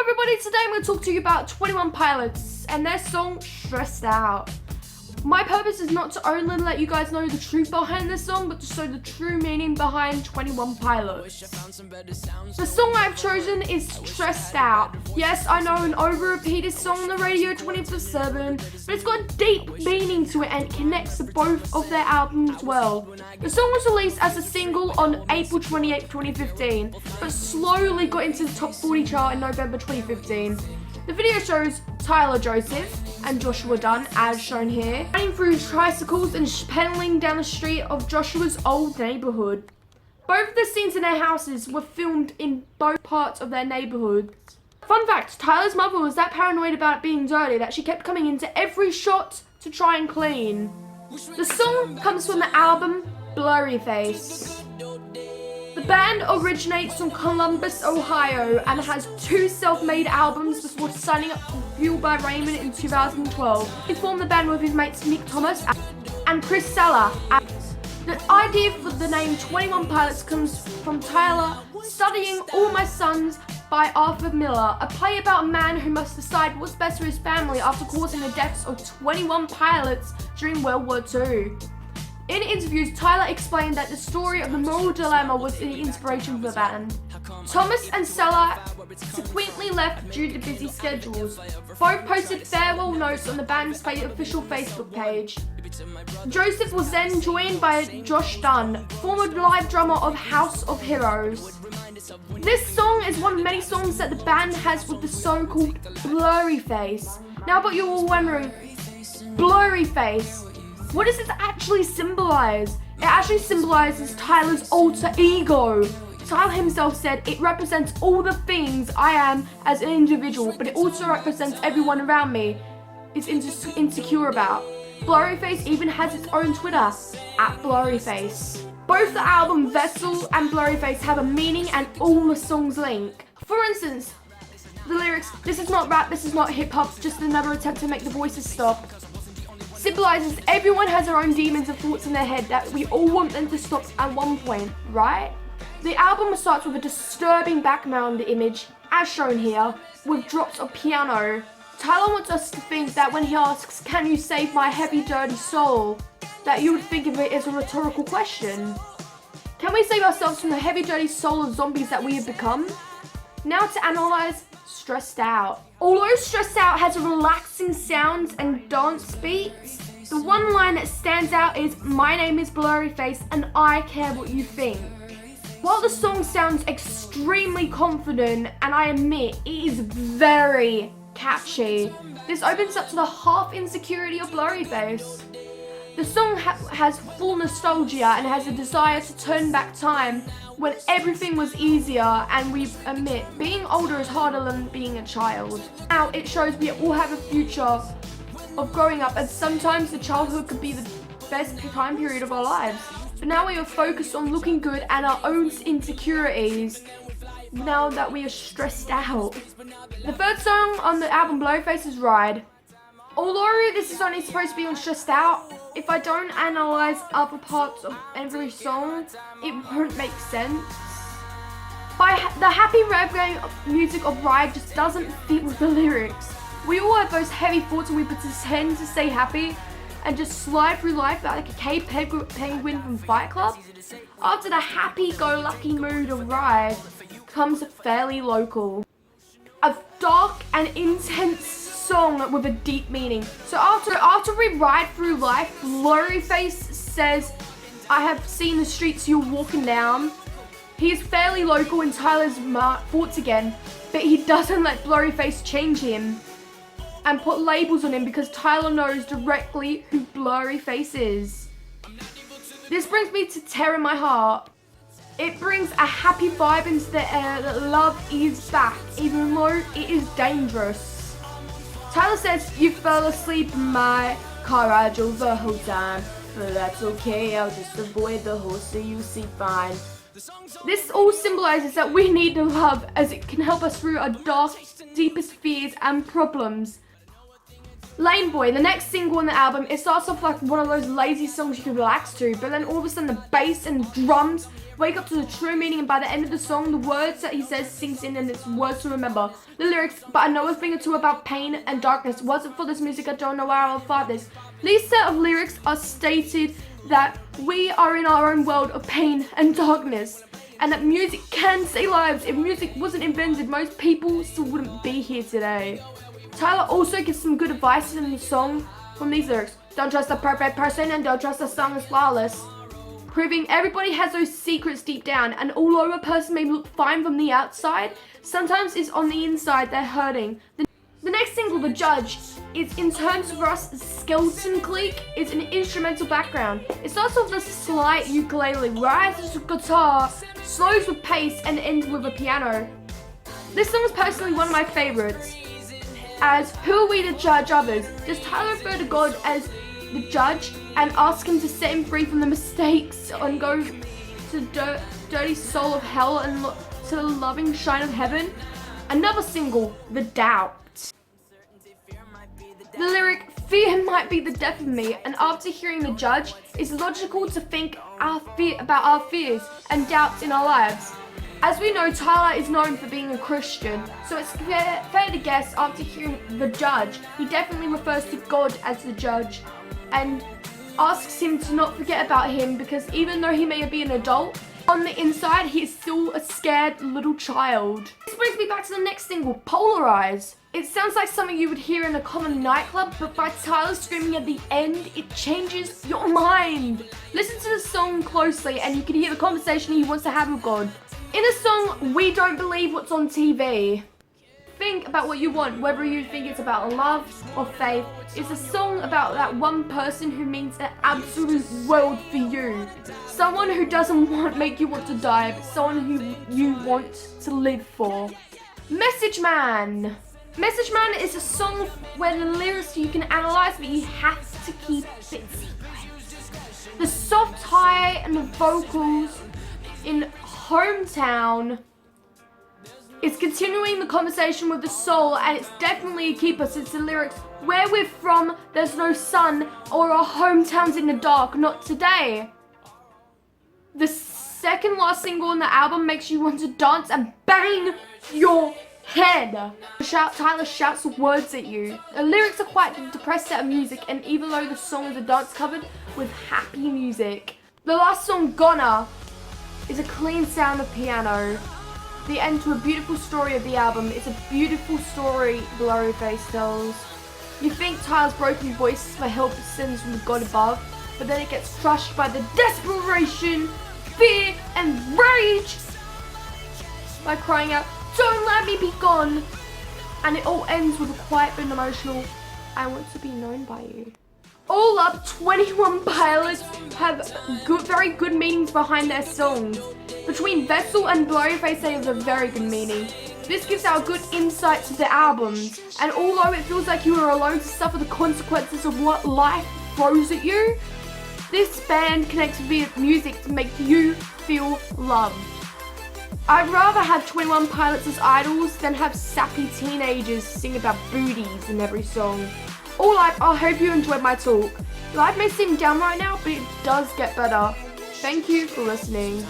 everybody, today I'm going to talk to you about 21 Pilots and their song Stressed Out. My purpose is not to only let you guys know the truth behind this song, but to show the true meaning behind 21 Pilots. The song I've chosen is Stressed Out. Yes, I know an over-repeated song on the radio 24/7, but it's got a deep meaning to it and it connects to both of their albums well. The song was released as a single on April 28, 2015, but slowly got into the top 40 chart in November 2015. The video shows Tyler Joseph and Joshua Dunn, as shown here, riding through tricycles and pedaling down the street of Joshua's old neighborhood. Both of the scenes in their houses were filmed in both parts of their neighborhood. Fun fact, Tyler's mother was that paranoid about it being dirty that she kept coming into every shot to try and clean. The song comes from the album Blurry Face. The band originates from Columbus, Ohio, and has 2 self-made albums before signing up for Fueled by Raymond in 2012. He formed the band with his mates Nick Thomas and Chris Sala. The idea for the name 21 Pilots comes from Tyler studying All My Sons by Arthur Miller, a play about a man who must decide what's best for his family after causing the deaths of 21 pilots during World War II. In interviews, Tyler explained that the story of the moral dilemma was the inspiration for the band. Thomas and Sala subsequently left due to busy schedules. Both posted farewell notes on the band's official Facebook page. Joseph was then joined by Josh Dunn, former live drummer of House of Heroes. This song is one of many songs that the band has with the so-called Blurry Face. Now, but you're all wondering, Blurry Face, what does this actually symbolize? It actually symbolizes Tyler's alter ego. Tyler himself said, "It represents all the things I am as an individual, but it also represents everyone around me is insecure about." Blurryface even has its own Twitter, @Blurryface. Both the album Vessel and Blurryface have a meaning and all the songs link. For instance, the lyrics, "This is not rap, this is not hip hop, just another attempt to make the voices stop," symbolizes everyone has their own demons and thoughts in their head that we all want them to stop at one point, right? The album starts with a disturbing background image, as shown here, with drops of piano. Tyler wants us to think that when he asks, "Can you save my heavy, dirty soul?" that you would think of it as a rhetorical question. Can we save ourselves from the heavy, dirty soul of zombies that we have become? Now to analyze Stressed Out. Although Stressed Out has a relaxing sounds and dance beats, the one line that stands out is, "My name is Blurryface and I care what you think." While the song sounds extremely confident, and I admit it is very catchy, this opens up to the half insecurity of Blurryface. The song has full nostalgia and has a desire to turn back time when everything was easier, and we admit being older is harder than being a child. Now it shows we all have a future of growing up, and sometimes the childhood could be the best time period of our lives. But now we are focused on looking good and our own insecurities now that we are stressed out. The third song on the album Blurryface is Ride. Although this is only supposed to be on Stressed Out, if I don't analyze other parts of every song, it won't make sense. The happy reggae music of Ride just doesn't fit with the lyrics. We all have those heavy thoughts and we pretend to stay happy and just slide through life like a cave penguin from Fight Club. After the happy-go-lucky mood of Ride comes Fairly Local, a dark and intense song with a deep meaning. So after we ride through life, Blurryface says, "I have seen the streets you're walking down." He is fairly local in Tyler's thoughts again, but he doesn't let Blurryface change him and put labels on him because Tyler knows directly who Blurryface is. This brings me to Tear in My Heart. It brings a happy vibe into the air that love is back, even though it is dangerous. Tyler says, "You fell asleep in my car, I drove the whole time, but that's okay, I'll just avoid the hole so you see fine." This all symbolizes that we need to love, as it can help us through our dark, deepest fears and problems. Lane Boy, the next single on the album, it starts off like one of those lazy songs you can relax to, but then all of a sudden the bass and drums wake up to the true meaning, and by the end of the song, the words that he says sinks in and it's words to remember. The lyrics, but I know a thing or two about pain and darkness. Wasn't for this music, I don't know where I'll find this. These set of lyrics are stated that we are in our own world of pain and darkness, and that music can save lives. If music wasn't invented, most people still wouldn't be here today. Tyler also gives some good advice in the song from these lyrics. Don't trust the perfect person and don't trust the song is flawless. Proving everybody has those secrets deep down, and although a person may look fine from the outside, sometimes it's on the inside they're hurting. The next single, The Judge, is in terms for us, Skeleton Clique, is an instrumental background. It starts off with a slight ukulele, rises with guitar, slows with pace, and ends with a piano. This song is personally one of my favorites. As who are we to judge others? Does Tyler refer to God as the judge and ask him to set him free from the mistakes and go to the dirty soul of hell and look to the loving shine of heaven? Another single, The Doubt. The lyric, fear might be the death of me, and after hearing The Judge, it's logical to think about our fears and doubts in our lives. As we know, Tyler is known for being a Christian, so it's fair to guess after hearing The Judge, he definitely refers to God as the judge and asks him to not forget about him, because even though he may be an adult, on the inside he is still a scared little child. This brings me back to the next single, Polarize. It sounds like something you would hear in a common nightclub, but by Tyler screaming at the end, it changes your mind. Listen to the song closely and you can hear the conversation he wants to have with God. In the song, We Don't Believe What's on TV. Think about what you want, whether you think it's about love or faith. It's a song about that one person who means the absolute world for you. Someone who doesn't make you want to die, but someone who you want to live for. Message Man. Message Man is a song where the lyrics you can analyze, but you have to keep it secret. The soft high and the vocals in Hometown is continuing the conversation with the soul, and it's definitely a keeper since the lyrics, where we're from, there's no sun, or our hometowns in the dark, not today. The second last single on the album makes you want to dance and bang your head. Tyler shouts words at you. The lyrics are quite a depressed set of music, and even though the song is a dance covered with happy music. The last song, Gonna, is a clean sound of piano. The end to a beautiful story of the album. It's a beautiful story Blurryface tells. You think Tyler's broken voice for help sends from God above, but then it gets crushed by the desperation, fear, and rage by crying out, "Don't let me be gone!" And it all ends with a quiet but emotional, "I want to be known by you." All up, 21 Pilots have very good meanings behind their songs. Between Vessel and Blurryface, they have a very good meaning. This gives out good insight to the albums, and although it feels like you are alone to suffer the consequences of what life throws at you, this band connects via music to make you feel loved. I'd rather have 21 Pilots as idols than have sappy teenagers sing about booties in every song. All life, I hope you enjoyed my talk. Life may seem down right now, but it does get better. Thank you for listening.